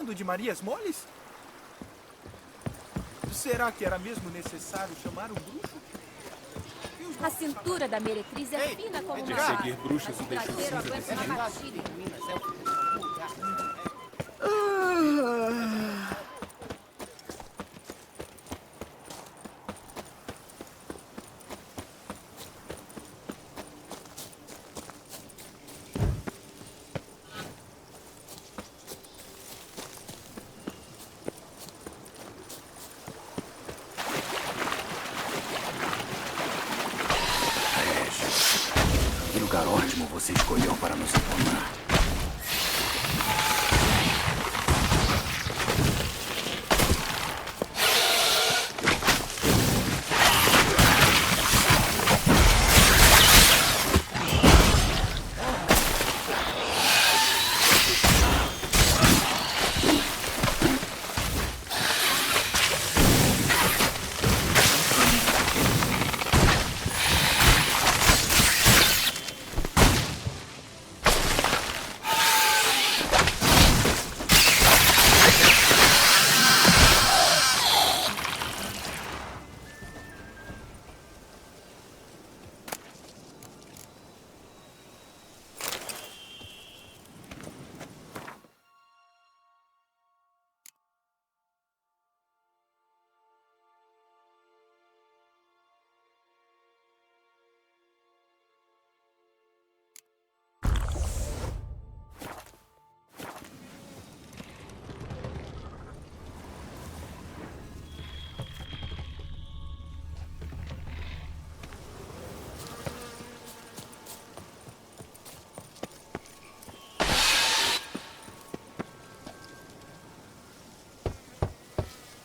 De Marias Moles? Será que era mesmo necessário chamar um bruxo? A cintura da meretriz é fina como uma vara. Seguir bruxas e deixar Mas o traseiro aguenta uma batida. Que lugar ótimo você escolheu para nos encontrar.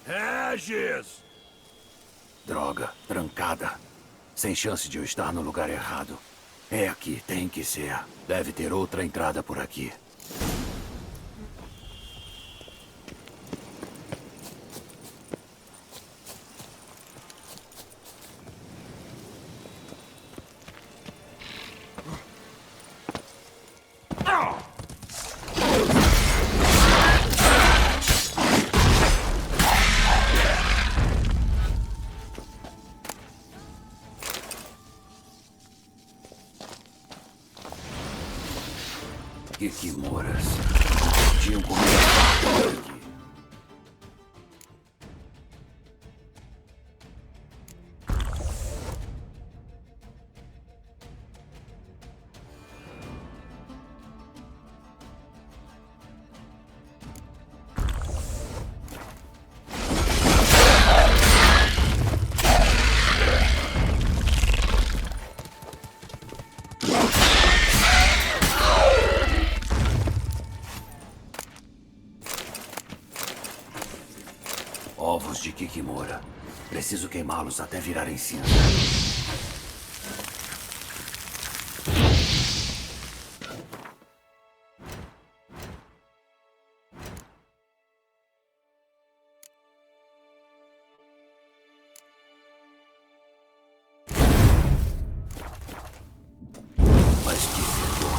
Regis! Droga, trancada. Sem chance de eu estar no lugar errado. É aqui, tem que ser. Deve ter outra entrada por aqui. Kikimoras. Tinham comido por aqui. Ovos de Kikimora. Preciso queimá-los até virarem cinza. Mas que fedor.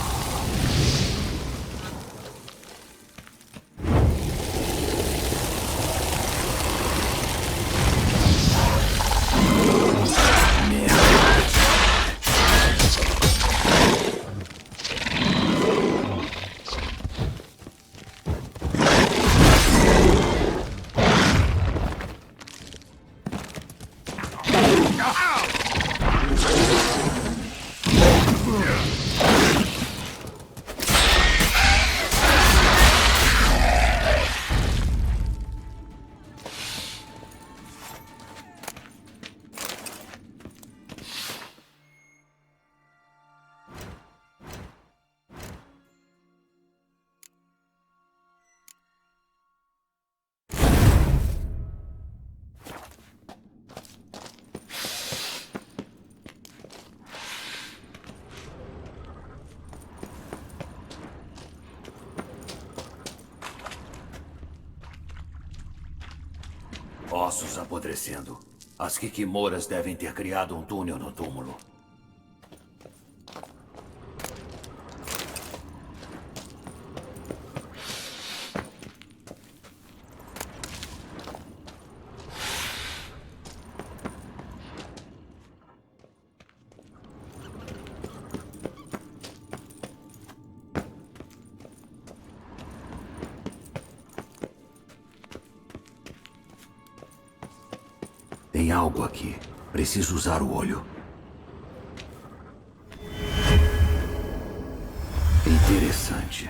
Ossos apodrecendo. As Kikimoras devem ter criado um túnel no túmulo. Tem algo aqui. Preciso usar o olho. Interessante.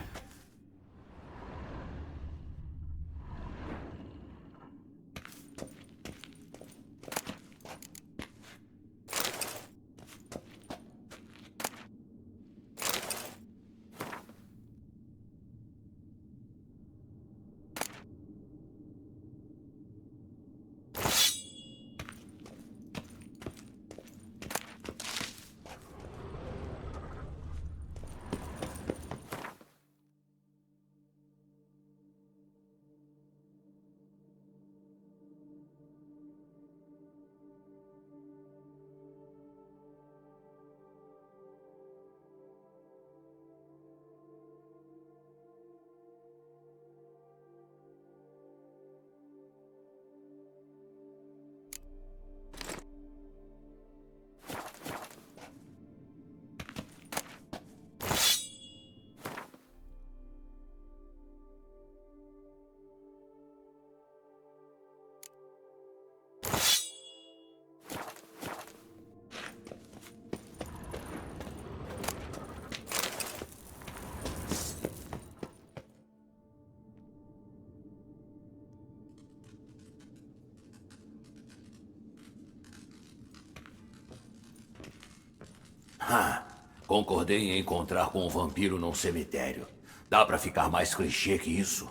Concordei em encontrar com um vampiro num cemitério. Dá pra ficar mais clichê que isso?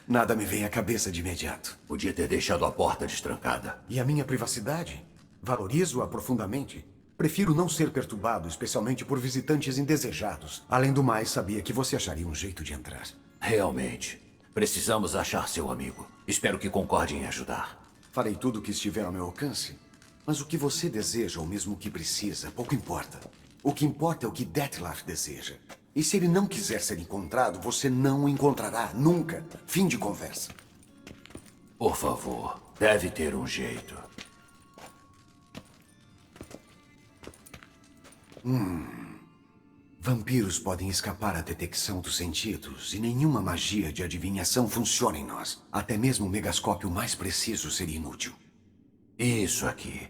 Nada me vem à cabeça de imediato. Podia ter deixado a porta destrancada. E a minha privacidade? Valorizo-a profundamente. Prefiro não ser perturbado, especialmente por visitantes indesejados. Além do mais, sabia que você acharia um jeito de entrar. Realmente. Precisamos achar seu amigo. Espero que concorde em ajudar. Farei tudo o que estiver ao meu alcance. Mas o que você deseja, ou mesmo o que precisa, pouco importa. O que importa é o que Dettlaff deseja. E se ele não quiser ser encontrado, você não o encontrará, nunca. Fim de conversa. Por favor, deve ter um jeito. Vampiros podem escapar à detecção dos sentidos, e nenhuma magia de adivinhação funciona em nós. Até mesmo o megascópio mais preciso seria inútil. Isso aqui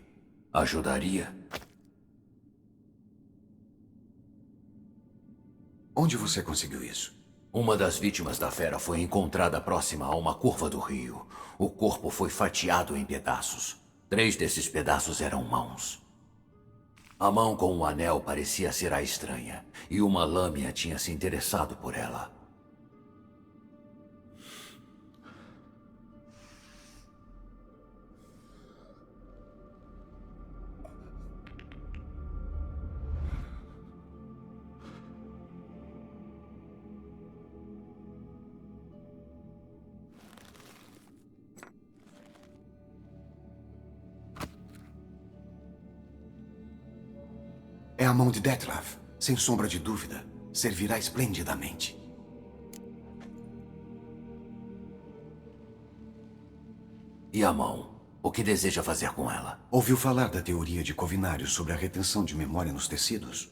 ajudaria? Onde você conseguiu isso? Uma das vítimas da fera foi encontrada próxima a uma curva do rio. O corpo foi fatiado em pedaços. 3 desses pedaços eram mãos. A mão com o anel parecia ser a estranha, e uma lâmina tinha se interessado por ela. É a mão de Dettlaff. Sem sombra de dúvida, servirá esplendidamente. E a mão? O que deseja fazer com ela? Ouviu falar da teoria de Covinário sobre a retenção de memória nos tecidos?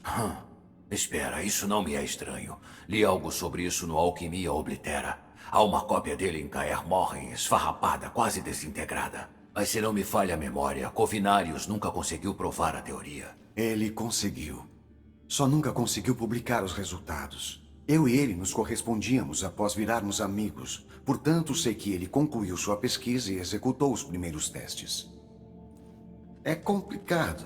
Espera, isso não me é estranho. Li algo sobre isso no Alquimia Oblitera. Há uma cópia dele em Kaer Morhen, esfarrapada, quase desintegrada. Mas se não me falha a memória, Covinários nunca conseguiu provar a teoria. Ele conseguiu. Só nunca conseguiu publicar os resultados. Eu e ele nos correspondíamos após virarmos amigos. Portanto, sei que ele concluiu sua pesquisa e executou os primeiros testes. É complicado.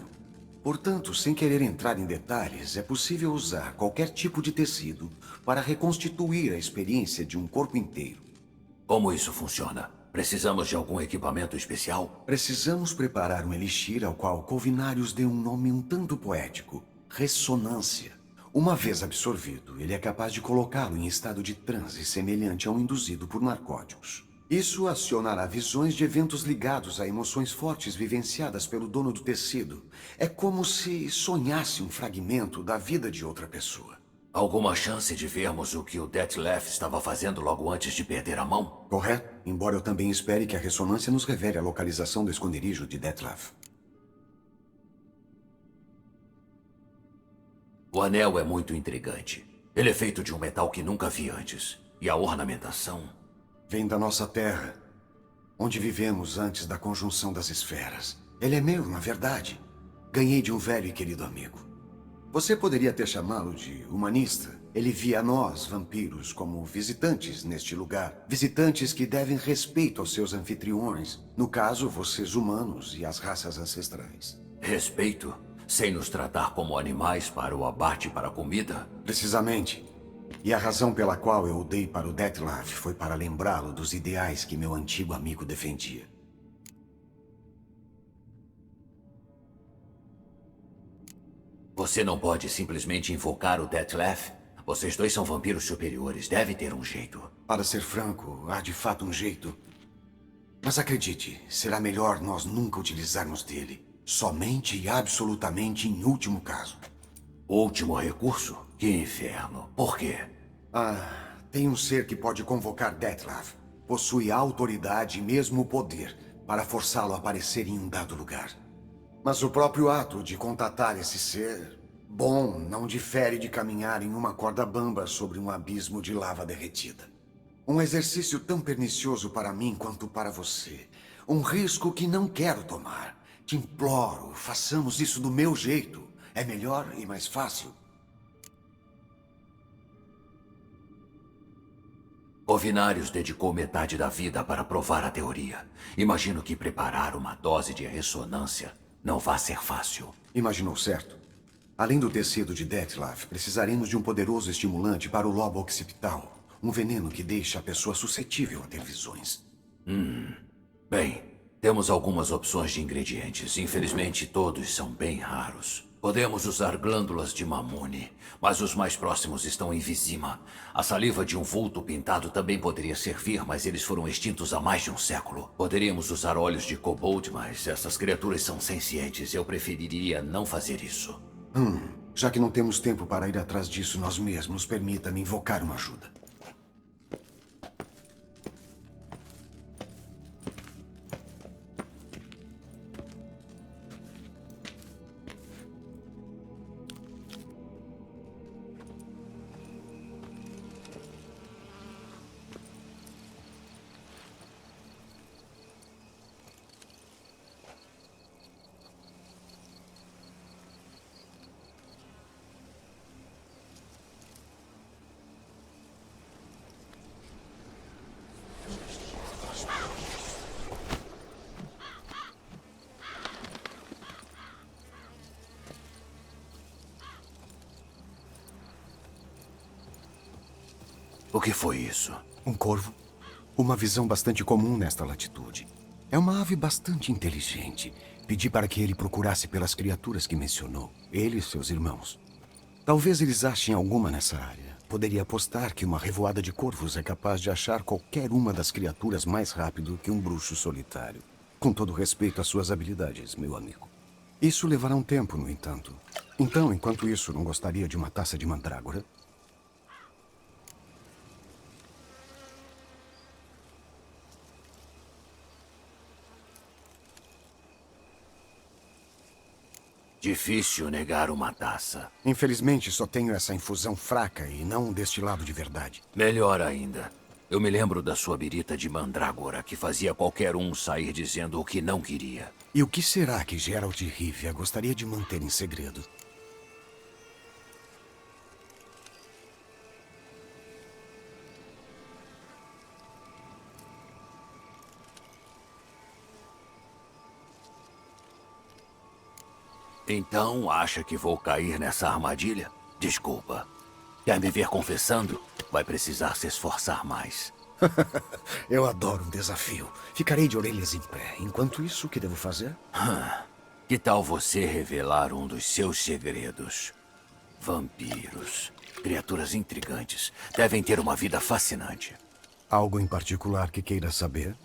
Portanto, sem querer entrar em detalhes, é possível usar qualquer tipo de tecido para reconstituir a experiência de um corpo inteiro. Como isso funciona? Precisamos de algum equipamento especial? Precisamos preparar um elixir ao qual Covinários deu um nome um tanto poético. Ressonância. Uma vez absorvido, ele é capaz de colocá-lo em estado de transe semelhante a um induzido por narcóticos. Isso acionará visões de eventos ligados a emoções fortes vivenciadas pelo dono do tecido. É como se sonhasse um fragmento da vida de outra pessoa. Alguma chance de vermos o que o Dettlaff estava fazendo logo antes de perder a mão? Correto, embora eu também espere que a ressonância nos revele a localização do esconderijo de Dettlaff. O anel é muito intrigante. Ele é feito de um metal que nunca vi antes. E a ornamentação... Vem da nossa terra. onde vivemos antes da conjunção das esferas. Ele é meu, na verdade. Ganhei de um velho e querido amigo. Você poderia até chamá-lo de humanista. Ele via nós, vampiros, como visitantes neste lugar. Visitantes que devem respeito aos seus anfitriões. No caso, vocês humanos e as raças ancestrais. Respeito? Sem nos tratar como animais para o abate para a comida? Precisamente. E a razão pela qual eu o dei para o Dettlaff foi para lembrá-lo dos ideais que meu antigo amigo defendia. Você não pode simplesmente invocar o Dettlaff? Vocês dois são vampiros superiores, deve ter um jeito. Para ser franco, há de fato um jeito. Mas acredite, será melhor nós nunca utilizarmos dele. Somente e absolutamente em último caso. Último recurso? Que inferno. Por quê? Tem um ser que pode convocar Dettlaff. Possui a autoridade e mesmo o poder para forçá-lo a aparecer em um dado lugar. Mas o próprio ato de contatar esse ser, bom, não difere de caminhar em uma corda bamba sobre um abismo de lava derretida. Um exercício tão pernicioso para mim quanto para você. Um risco que não quero tomar. Te imploro, façamos isso do meu jeito. É melhor e mais fácil. Ovinários dedicou metade da vida para provar a teoria. Imagino que preparar uma dose de ressonância não vai ser fácil. Imaginou certo. Além do tecido de Dettlaff, precisaremos de um poderoso estimulante para o lobo occipital. Um veneno que deixa a pessoa suscetível a ter visões. Bem, temos algumas opções de ingredientes. Infelizmente, todos são bem raros. Podemos usar glândulas de mamune, mas os mais próximos estão em Vizima. A saliva de um vulto pintado também poderia servir, mas eles foram extintos há mais de um século. Poderíamos usar olhos de kobold, mas essas criaturas são sencientes. Eu preferiria não fazer isso. Já que não temos tempo para ir atrás disso nós mesmos, permita-me invocar uma ajuda. O que foi isso? Um corvo. Uma visão bastante comum nesta latitude. É uma ave bastante inteligente. Pedi para que ele procurasse pelas criaturas que mencionou. Ele e seus irmãos. Talvez eles achem alguma nessa área. Poderia apostar que uma revoada de corvos é capaz de achar qualquer uma das criaturas mais rápido que um bruxo solitário. Com todo respeito às suas habilidades, meu amigo. Isso levará um tempo, no entanto. Então, enquanto isso, não gostaria de uma taça de mandrágora? Difícil negar uma taça. Infelizmente, só tenho essa infusão fraca e não um destilado de verdade. Melhor ainda. Eu me lembro da sua birita de mandrágora, que fazia qualquer um sair dizendo o que não queria. E o que será que Geralt de Rivia gostaria de manter em segredo? Então, acha que vou cair nessa armadilha? Desculpa. Quer me ver confessando? Vai precisar se esforçar mais. Eu adoro um desafio. Ficarei de orelhas em pé. Enquanto isso, o que devo fazer? Que tal você revelar um dos seus segredos? Vampiros. Criaturas intrigantes. Devem ter uma vida fascinante. Algo em particular que queira saber?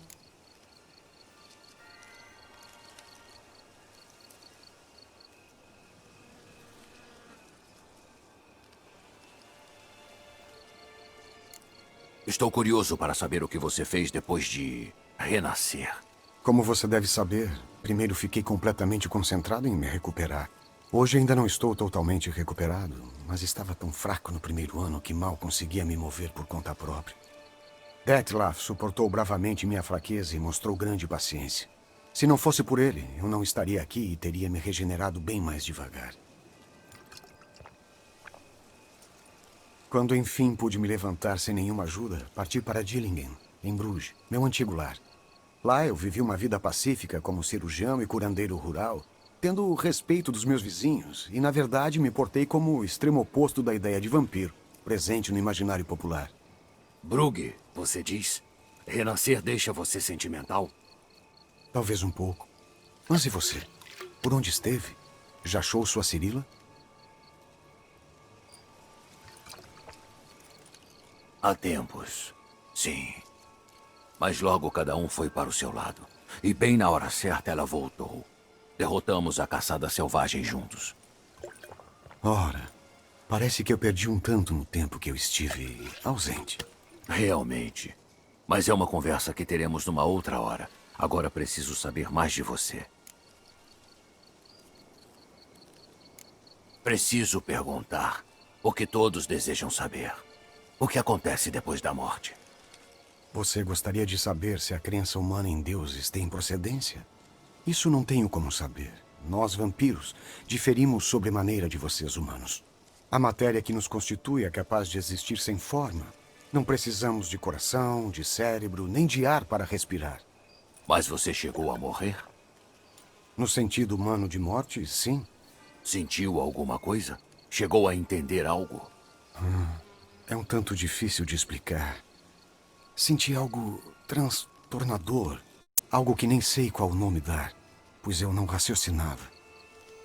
Estou curioso para saber o que você fez depois de renascer. Como você deve saber, primeiro fiquei completamente concentrado em me recuperar. Hoje ainda não estou totalmente recuperado, mas estava tão fraco no primeiro ano que mal conseguia me mover por conta própria. Dettlaff suportou bravamente minha fraqueza e mostrou grande paciência. Se não fosse por ele, eu não estaria aqui e teria me regenerado bem mais devagar. Quando enfim pude me levantar sem nenhuma ajuda, parti para Dillingen, em Bruges, meu antigo lar. Lá eu vivi uma vida pacífica como cirurgião e curandeiro rural, tendo o respeito dos meus vizinhos, e na verdade me portei como o extremo oposto da ideia de vampiro, presente no imaginário popular. Brugge, você diz? Renascer deixa você sentimental? Talvez um pouco. Mas e você? Por onde esteve? Já achou sua Cirila? Há tempos, sim. Mas logo cada um foi para o seu lado. E bem na hora certa ela voltou. Derrotamos a caçada selvagem juntos. Ora, parece que eu perdi um tanto no tempo que eu estive ausente. Realmente. Mas é uma conversa que teremos numa outra hora. Agora preciso saber mais de você. Preciso perguntar o que todos desejam saber. O que acontece depois da morte? Você gostaria de saber se a crença humana em deuses tem procedência? Isso não tenho como saber. Nós, vampiros, diferimos sobremaneira de vocês, humanos. A matéria que nos constitui é capaz de existir sem forma. Não precisamos de coração, de cérebro, nem de ar para respirar. Mas você chegou a morrer? No sentido humano de morte, sim. Sentiu alguma coisa? Chegou a entender algo? É um tanto difícil de explicar. Senti algo transtornador. Algo que nem sei qual nome dar, pois eu não raciocinava.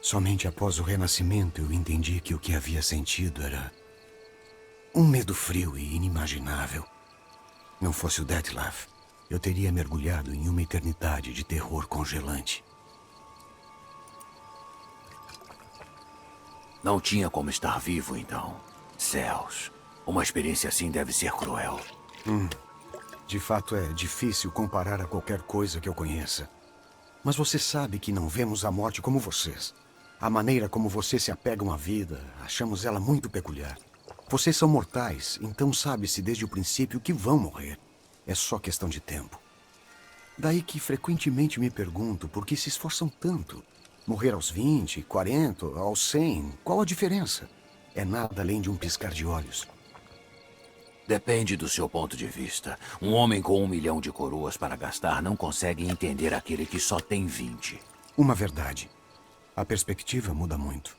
Somente após o renascimento eu entendi que o que havia sentido era um medo frio e inimaginável. Não fosse o Dettlaff, eu teria mergulhado em uma eternidade de terror congelante. Não tinha como estar vivo, então. Céus. Uma experiência assim deve ser cruel. De fato, é difícil comparar a qualquer coisa que eu conheça. Mas você sabe que não vemos a morte como vocês. A maneira como vocês se apegam à vida, achamos ela muito peculiar. Vocês são mortais, então sabe-se desde o princípio que vão morrer. É só questão de tempo. Daí que frequentemente me pergunto por que se esforçam tanto. Morrer aos 20, 40, aos 100, qual a diferença? É nada além de um piscar de olhos. Depende do seu ponto de vista. Um homem com 1 milhão de coroas para gastar não consegue entender aquele que só tem 20. Uma verdade. A perspectiva muda muito.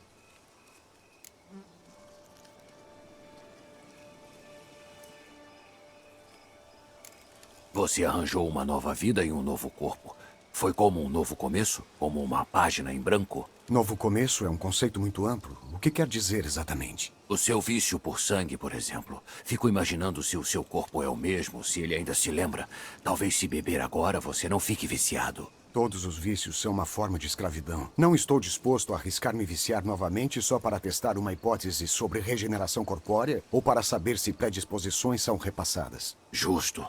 Você arranjou uma nova vida e um novo corpo. Foi como um novo começo? Como uma página em branco? Novo começo é um conceito muito amplo. O que quer dizer exatamente? O seu vício por sangue, por exemplo. Fico imaginando se o seu corpo é o mesmo, se ele ainda se lembra. Talvez se beber agora você não fique viciado. Todos os vícios são uma forma de escravidão. Não estou disposto a arriscar me viciar novamente só para testar uma hipótese sobre regeneração corpórea ou para saber se predisposições são repassadas. Justo.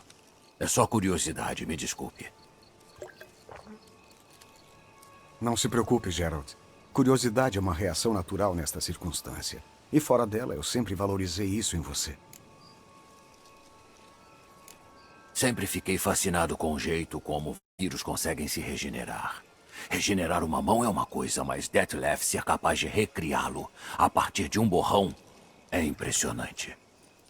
É só curiosidade, me desculpe. Não se preocupe, Gerald. Curiosidade é uma reação natural nesta circunstância. E fora dela, eu sempre valorizei isso em você. Sempre fiquei fascinado com o jeito como vampiros conseguem se regenerar. Regenerar uma mão é uma coisa, mas Dettlaff ser capaz de recriá-lo a partir de um borrão é impressionante.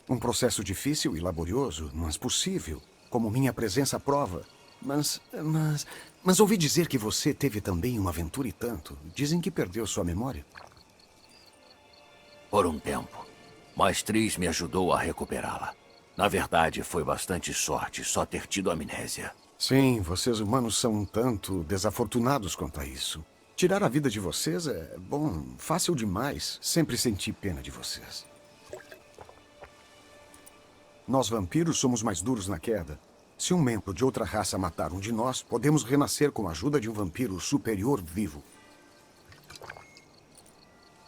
Um processo difícil e laborioso, mas possível, como minha presença prova. Mas ouvi dizer que você teve também uma aventura e tanto. Dizem que perdeu sua memória. Por um tempo. Mas Tris me ajudou a recuperá-la. Na verdade, foi bastante sorte só ter tido amnésia. Sim, vocês humanos são um tanto desafortunados quanto a isso. Tirar a vida de vocês é, bom, fácil demais. Sempre senti pena de vocês. Nós vampiros somos mais duros na queda. Se um membro de outra raça matar um de nós, podemos renascer com a ajuda de um vampiro superior vivo.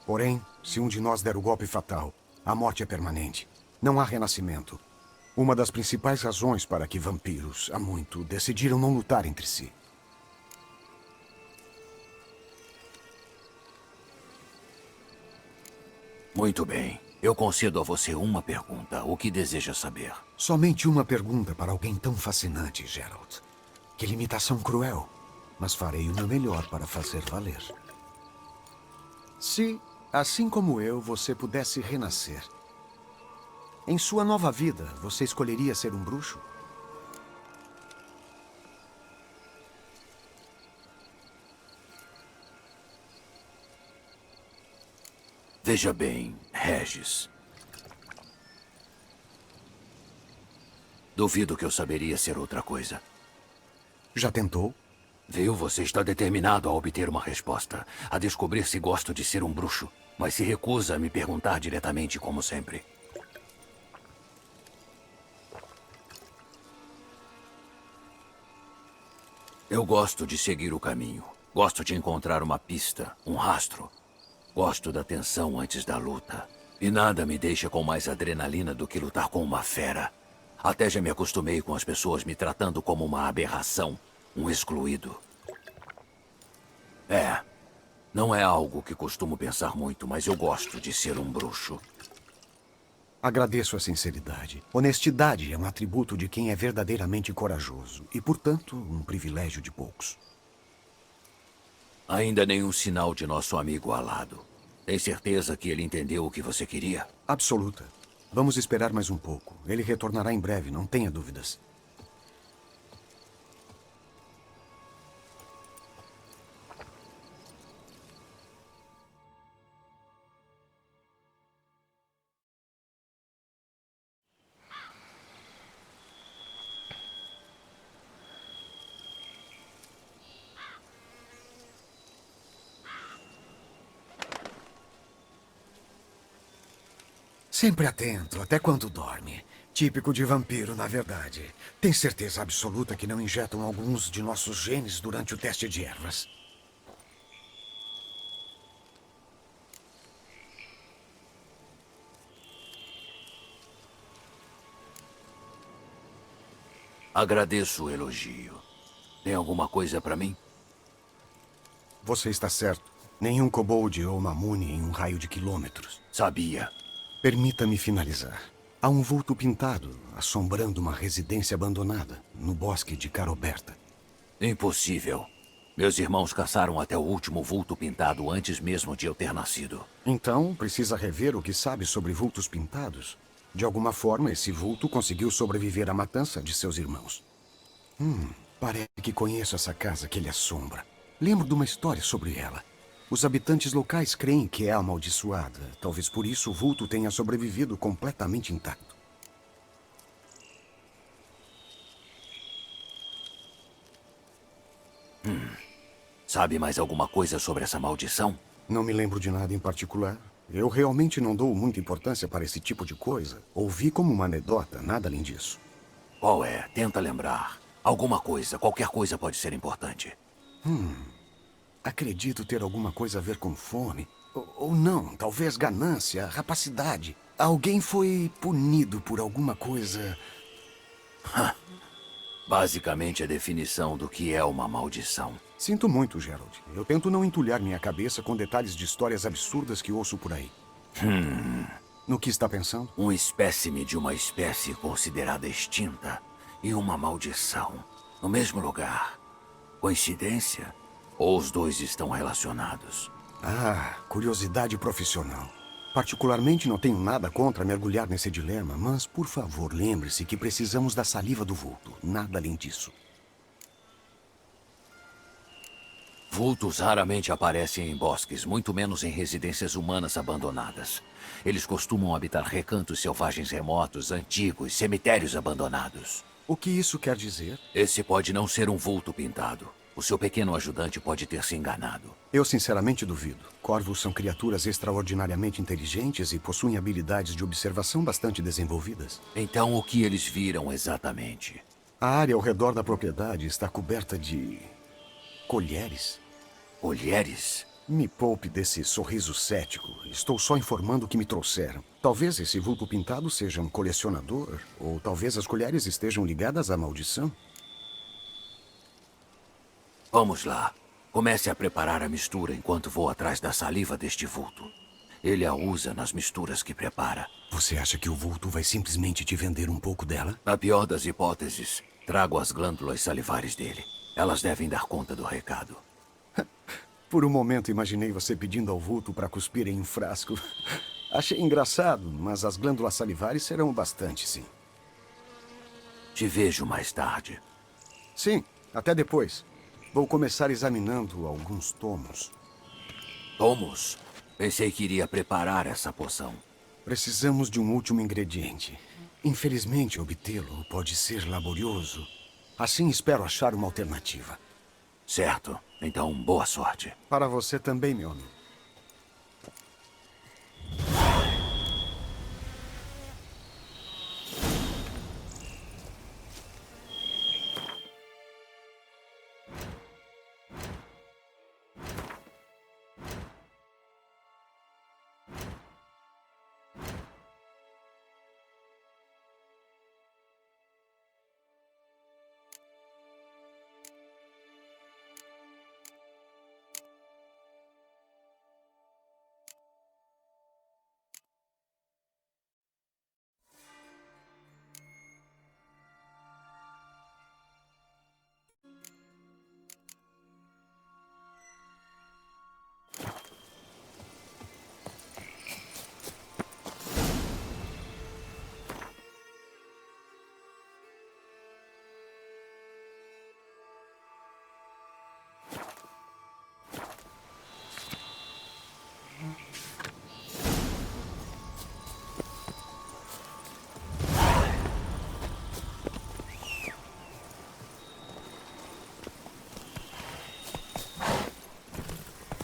Porém, se um de nós der o golpe fatal, a morte é permanente. Não há renascimento. Uma das principais razões para que vampiros, há muito, decidiram não lutar entre si. Muito bem. Eu concedo a você uma pergunta. O que deseja saber? Somente uma pergunta para alguém tão fascinante, Geralt. Que limitação cruel, mas farei o meu melhor para fazer valer. Se, assim como eu, você pudesse renascer, em sua nova vida, você escolheria ser um bruxo? Veja bem, Regis. Duvido que eu saberia ser outra coisa. Já tentou? Viu? Você está determinado a obter uma resposta. A descobrir se gosto de ser um bruxo. Mas se recusa a me perguntar diretamente, como sempre. Eu gosto de seguir o caminho. Gosto de encontrar uma pista, um rastro. Gosto da tensão antes da luta. E nada me deixa com mais adrenalina do que lutar com uma fera. Até já me acostumei com as pessoas me tratando como uma aberração, um excluído. Não é algo que costumo pensar muito, mas eu gosto de ser um bruxo. Agradeço a sinceridade. Honestidade é um atributo de quem é verdadeiramente corajoso e, portanto, um privilégio de poucos. Ainda nenhum sinal de nosso amigo alado. Tem certeza que ele entendeu o que você queria? Absoluta. Vamos esperar mais um pouco. Ele retornará em breve, não tenha dúvidas. Sempre atento, até quando dorme. Típico de vampiro, na verdade. Tem certeza absoluta que não injetam alguns de nossos genes durante o teste de ervas? Agradeço o elogio. Tem alguma coisa pra mim? Você está certo. Nenhum kobold ou mamune em um raio de quilômetros. Sabia. Permita-me finalizar. Há um vulto pintado, assombrando uma residência abandonada, no bosque de Caroberta. Impossível. Meus irmãos caçaram até o último vulto pintado antes mesmo de eu ter nascido. Então, precisa rever o que sabe sobre vultos pintados. De alguma forma, esse vulto conseguiu sobreviver à matança de seus irmãos. Parece que conheço essa casa que ele assombra. Lembro de uma história sobre ela. Os habitantes locais creem que é amaldiçoada. Talvez por isso o vulto tenha sobrevivido completamente intacto. Sabe mais alguma coisa sobre essa maldição? Não me lembro de nada em particular. Eu realmente não dou muita importância para esse tipo de coisa. Ouvi como uma anedota, nada além disso. Qual é? Tenta lembrar. Alguma coisa, qualquer coisa pode ser importante. Acredito ter alguma coisa a ver com fome. Ou não, talvez ganância, rapacidade. Alguém foi punido por alguma coisa. Basicamente a definição do que é uma maldição. Sinto muito, Gerald. Eu tento não entulhar minha cabeça com detalhes de histórias absurdas que ouço por aí. No que está pensando? Um espécime de uma espécie considerada extinta e uma maldição. No mesmo lugar. Coincidência? Ou os dois estão relacionados? Curiosidade profissional. Particularmente não tenho nada contra mergulhar nesse dilema, mas, por favor, lembre-se que precisamos da saliva do vulto. Nada além disso. Vultos raramente aparecem em bosques, muito menos em residências humanas abandonadas. Eles costumam habitar recantos selvagens remotos, antigos, cemitérios abandonados. O que isso quer dizer? Esse pode não ser um vulto pintado. O seu pequeno ajudante pode ter se enganado. Eu sinceramente duvido. Corvos são criaturas extraordinariamente inteligentes e possuem habilidades de observação bastante desenvolvidas. Então, o que eles viram exatamente? A área ao redor da propriedade está coberta de colheres. Colheres? Me poupe desse sorriso cético. Estou só informando o que me trouxeram. Talvez esse vulto pintado seja um colecionador, ou talvez as colheres estejam ligadas à maldição. Vamos lá. Comece a preparar a mistura enquanto vou atrás da saliva deste vulto. Ele a usa nas misturas que prepara. Você acha que o vulto vai simplesmente te vender um pouco dela? Na pior das hipóteses, trago as glândulas salivares dele. Elas devem dar conta do recado. Por um momento imaginei você pedindo ao vulto para cuspir em um frasco. Achei engraçado, mas as glândulas salivares serão o bastante, sim. Te vejo mais tarde. Sim, até depois. Vou começar examinando alguns tomos. Tomos? Pensei que iria preparar essa poção. Precisamos de um último ingrediente. Infelizmente, obtê-lo pode ser laborioso. Assim, espero achar uma alternativa. Certo. Então, boa sorte. Para você também, meu amigo.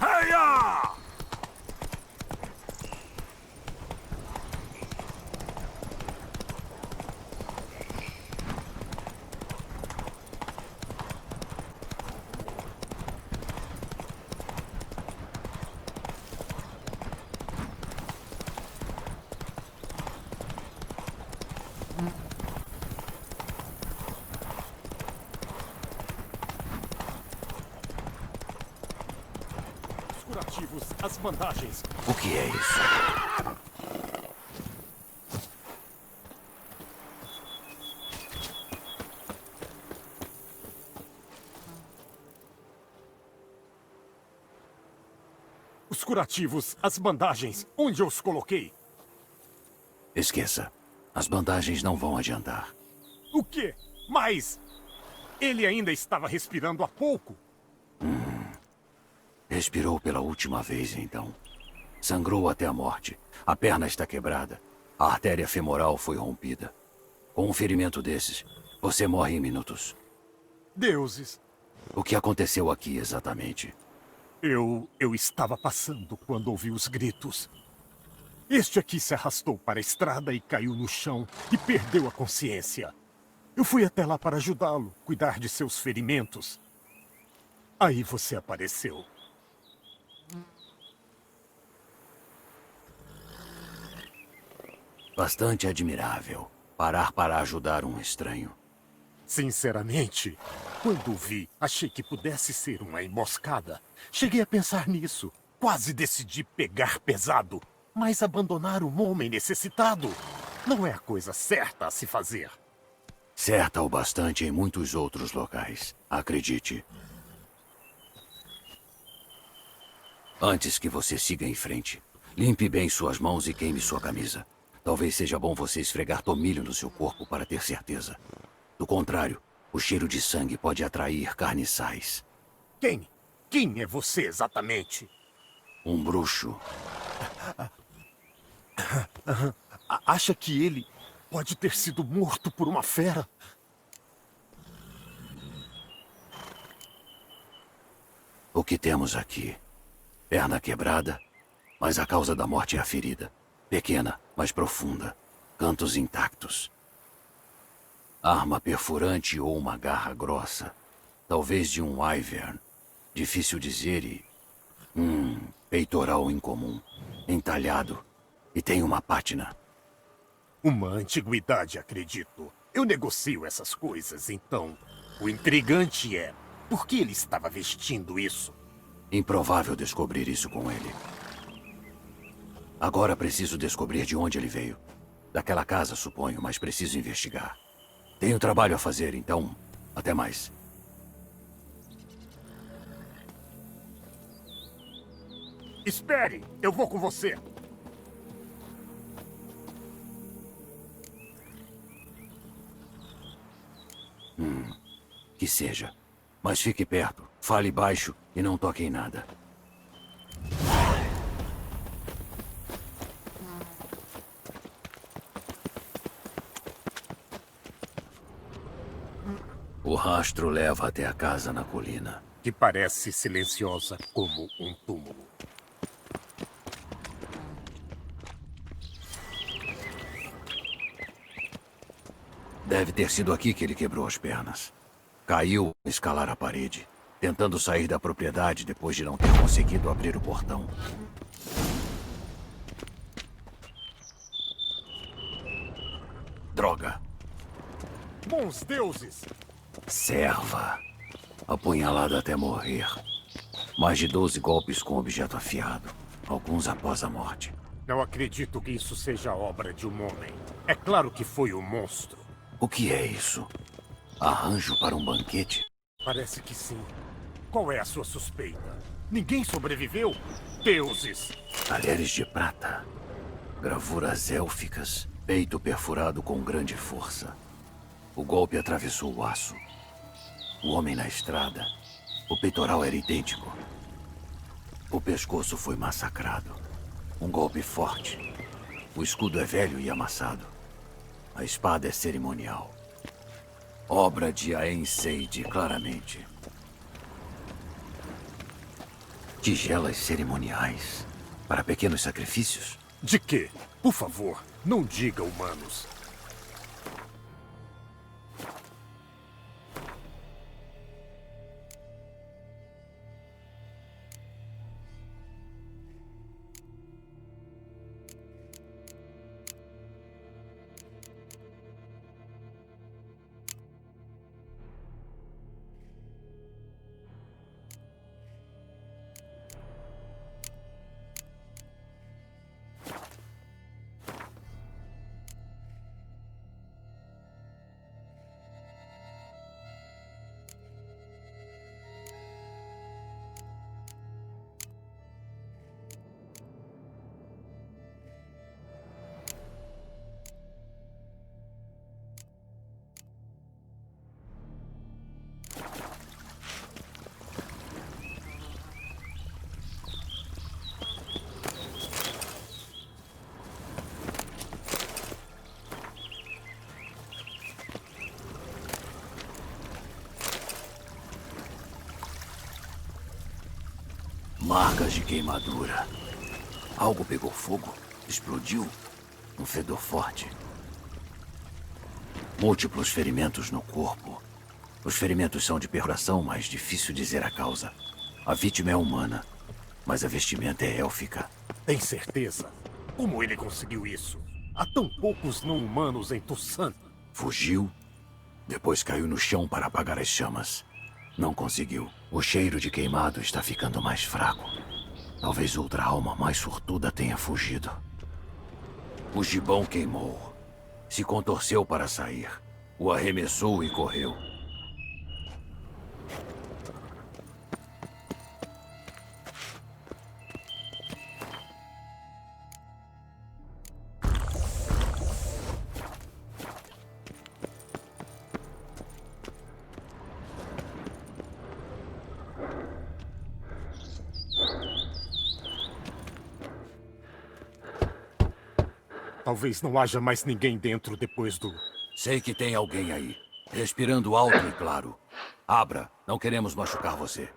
Heia! Curativos, as bandagens. O que é isso? Os curativos, as bandagens. Onde eu os coloquei? Esqueça. As bandagens não vão adiantar. O quê? Mas... ele ainda estava respirando há pouco. Respirou pela última vez, então. Sangrou até a morte. A perna está quebrada. A artéria femoral foi rompida. Com um ferimento desses, você morre em minutos. Deuses. O que aconteceu aqui exatamente? Eu estava passando quando ouvi os gritos. Este aqui se arrastou para a estrada e caiu no chão e perdeu a consciência. Eu fui até lá para ajudá-lo, cuidar de seus ferimentos. Aí você apareceu. Bastante admirável. Parar para ajudar um estranho. Sinceramente, quando o vi, achei que pudesse ser uma emboscada. Cheguei a pensar nisso. Quase decidi pegar pesado. Mas abandonar um homem necessitado não é a coisa certa a se fazer. Certa o bastante em muitos outros locais. Acredite. Antes que você siga em frente, limpe bem suas mãos e queime sua camisa. Talvez seja bom você esfregar tomilho no seu corpo para ter certeza. Do contrário, o cheiro de sangue pode atrair carniçais. Quem é você exatamente? Um bruxo. Acha que ele pode ter sido morto por uma fera? O que temos aqui? Perna quebrada, mas a causa da morte é a ferida. Pequena, mas profunda. Cantos intactos. Arma perfurante ou uma garra grossa. Talvez de um wyvern. Difícil dizer e... peitoral incomum. Entalhado. E tem uma pátina. Uma antiguidade, acredito. Eu negocio essas coisas, então... o intrigante é... por que ele estava vestindo isso? Improvável descobrir isso com ele. Agora preciso descobrir de onde ele veio. Daquela casa, suponho, mas preciso investigar. Tenho trabalho a fazer, então, até mais. Espere! Eu vou com você! Que seja. Mas fique perto, fale baixo e não toque em nada. O rastro leva até a casa na colina. Que parece silenciosa como um túmulo. Deve ter sido aqui que ele quebrou as pernas. Caiu ao escalar a parede, tentando sair da propriedade depois de não ter conseguido abrir o portão. Droga! Bons deuses! Serva. Apunhalada até morrer. Mais de 12 golpes com objeto afiado. Alguns após a morte. Não acredito que isso seja obra de um homem. É claro que foi um monstro. O que é isso? Arranjo para um banquete? Parece que sim. Qual é a sua suspeita? Ninguém sobreviveu? Deuses! Talheres de prata. Gravuras élficas. Peito perfurado com grande força. O golpe atravessou o aço. O homem na estrada. O peitoral era idêntico. O pescoço foi massacrado. Um golpe forte. O escudo é velho e amassado. A espada é cerimonial. Obra de Aen Seide, claramente. Tigelas cerimoniais. Para pequenos sacrifícios? De quê? Por favor, não diga humanos. Marcas de queimadura. Algo pegou fogo, explodiu. Um fedor forte. Múltiplos ferimentos no corpo. Os ferimentos são de perfuração, mas difícil dizer a causa. A vítima é humana, mas a vestimenta é élfica. Tem certeza? Como ele conseguiu isso? Há tão poucos não-humanos em Toussaint. Fugiu, depois caiu no chão para apagar as chamas. Não conseguiu. O cheiro de queimado está ficando mais fraco. Talvez outra alma mais sortuda tenha fugido. O gibão queimou. Se contorceu para sair. O arremessou e correu. Talvez não haja mais ninguém dentro depois do... Sei que tem alguém aí. Respirando alto e claro. Abra, não queremos machucar você.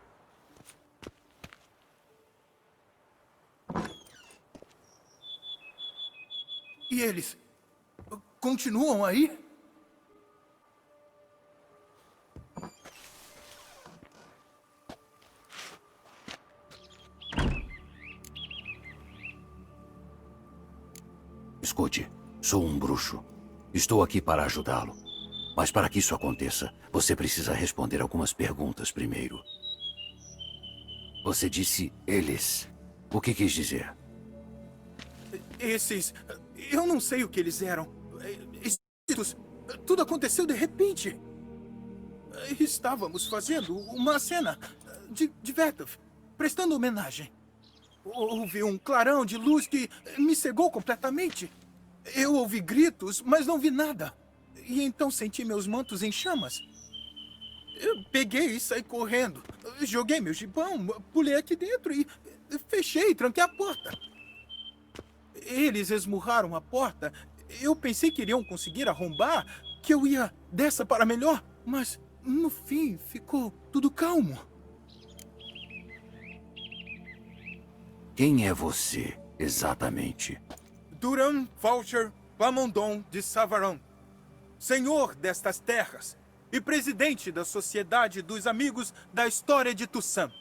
E eles? Continuam aí? Escute, sou um bruxo. Estou aqui para ajudá-lo. Mas para que isso aconteça, você precisa responder algumas perguntas primeiro. Você disse eles. O que quis dizer? Esses... Eu não sei o que eles eram. Espíritos. Tudo aconteceu de repente. Estávamos fazendo uma cena de Vetaf, prestando homenagem. Houve um clarão de luz que me cegou completamente. Eu ouvi gritos, mas não vi nada. E então senti meus mantos em chamas. Eu peguei e saí correndo. Joguei meu gibão, pulei aqui dentro e fechei e tranquei a porta. Eles esmurraram a porta. Eu pensei que iriam conseguir arrombar, que eu ia dessa para melhor, mas no fim ficou tudo calmo. Quem é você, exatamente? Duran Faucher Plamondon de Savaron, senhor destas terras e presidente da Sociedade dos Amigos da História de Tussan.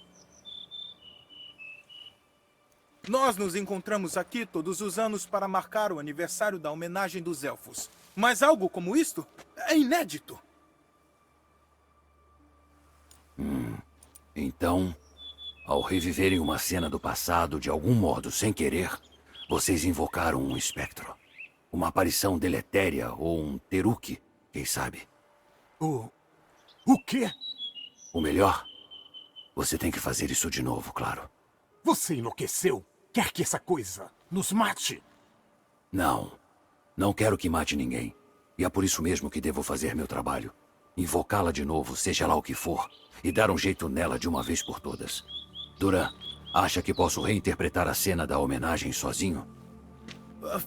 Nós nos encontramos aqui todos os anos para marcar o aniversário da homenagem dos elfos. Mas algo como isto é inédito. Então, ao reviverem uma cena do passado de algum modo sem querer, vocês invocaram um espectro. Uma aparição deletéria ou um teruque, quem sabe? O quê? O melhor? Você tem que fazer isso de novo, claro. Você enlouqueceu? Quer que essa coisa nos mate? Não. Não quero que mate ninguém. E é por isso mesmo que devo fazer meu trabalho. Invocá-la de novo, seja lá o que for, e dar um jeito nela de uma vez por todas. Duran, acha que posso reinterpretar a cena da homenagem sozinho?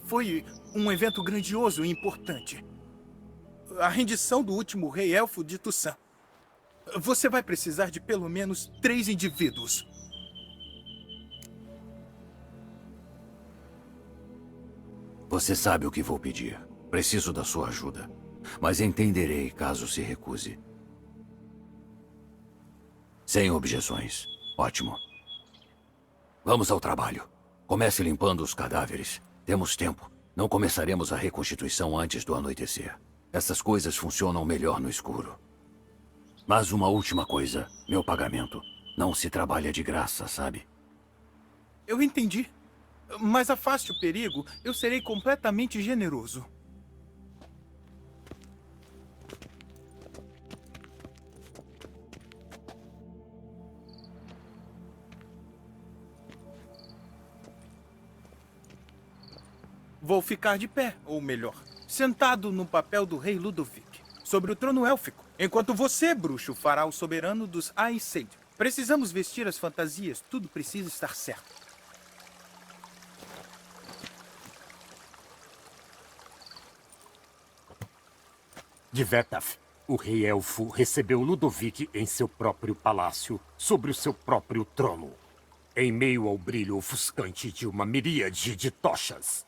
Foi um evento grandioso e importante. A rendição do último rei elfo de Tussan. Você vai precisar de pelo menos 3 indivíduos. Você sabe o que vou pedir. Preciso da sua ajuda. Mas entenderei caso se recuse. Sem objeções. Ótimo. Vamos ao trabalho. Comece limpando os cadáveres. Temos tempo. Não começaremos a reconstituição antes do anoitecer. Essas coisas funcionam melhor no escuro. Mas uma última coisa. Meu pagamento. Não se trabalha de graça, sabe? Eu entendi. Mas afaste o perigo, eu serei completamente generoso. Vou ficar de pé, ou melhor, sentado no papel do rei Ludovic, sobre o trono élfico, enquanto você, bruxo, fará o soberano dos Aes Sedai. Precisamos vestir as fantasias, tudo precisa estar certo. De Vetaf, o rei elfo recebeu Ludovic em seu próprio palácio, sobre o seu próprio trono, em meio ao brilho ofuscante de uma miríade de tochas.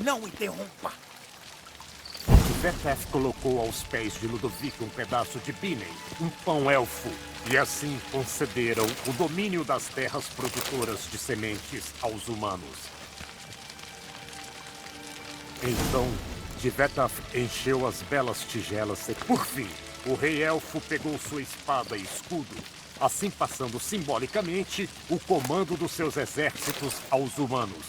Não interrompa! Vetaf colocou aos pés de Ludovic um pedaço de Binen, um pão elfo, e assim concederam o domínio das terras produtoras de sementes aos humanos. Então, Vetaf encheu as belas tigelas e, por fim, o rei elfo pegou sua espada e escudo, assim passando simbolicamente o comando dos seus exércitos aos humanos.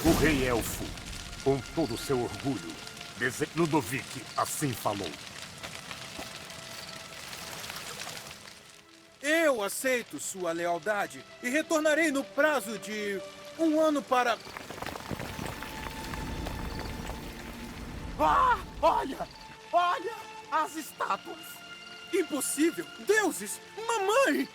O rei elfo, com todo o seu orgulho, Ludovic assim falou. Eu aceito sua lealdade e retornarei no prazo de 1 ano para... Ah! Olha! Olha! As estátuas! Impossível! Deuses! Mamãe!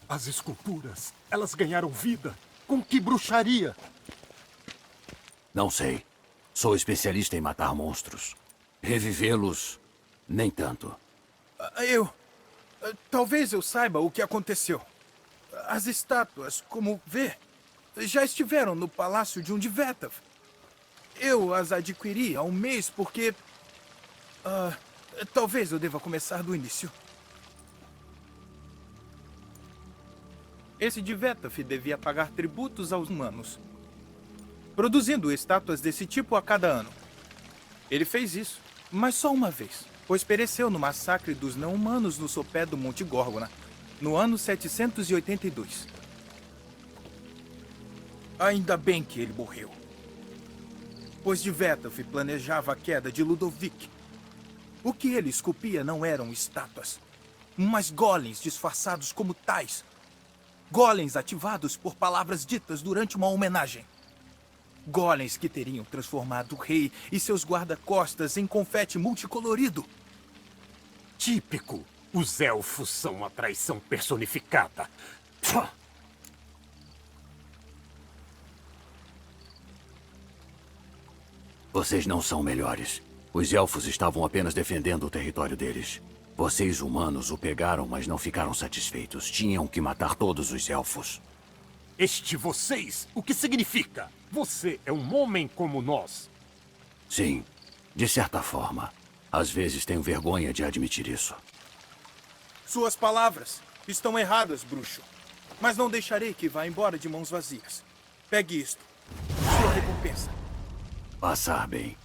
As esculturas, elas ganharam vida. Com que bruxaria? Não sei. Sou especialista em matar monstros. Revivê-los, nem tanto. Talvez eu saiba o que aconteceu. As estátuas, como vê, já estiveram no palácio de Undivetav. Eu as adquiri há um mês porque... talvez eu deva começar do início. Esse Divetav devia pagar tributos aos humanos, produzindo estátuas desse tipo a cada ano. Ele fez isso, mas só uma vez, pois pereceu no massacre dos não-humanos no sopé do Monte Górgona, no ano 782. Ainda bem que ele morreu, pois Divetav planejava a queda de Ludovic. O que ele esculpia não eram estátuas, mas golems disfarçados como tais. Golems ativados por palavras ditas durante uma homenagem. Golems que teriam transformado o rei e seus guarda-costas em confete multicolorido. Típico. Os elfos são a traição personificada. Vocês não são melhores. Os elfos estavam apenas defendendo o território deles. Vocês, humanos, o pegaram, mas não ficaram satisfeitos. Tinham que matar todos os elfos. Este vocês, o que significa? Você é um homem como nós. Sim, de certa forma. Às vezes tenho vergonha de admitir isso. Suas palavras estão erradas, bruxo. Mas não deixarei que vá embora de mãos vazias. Pegue isto. Sua recompensa. Passar bem.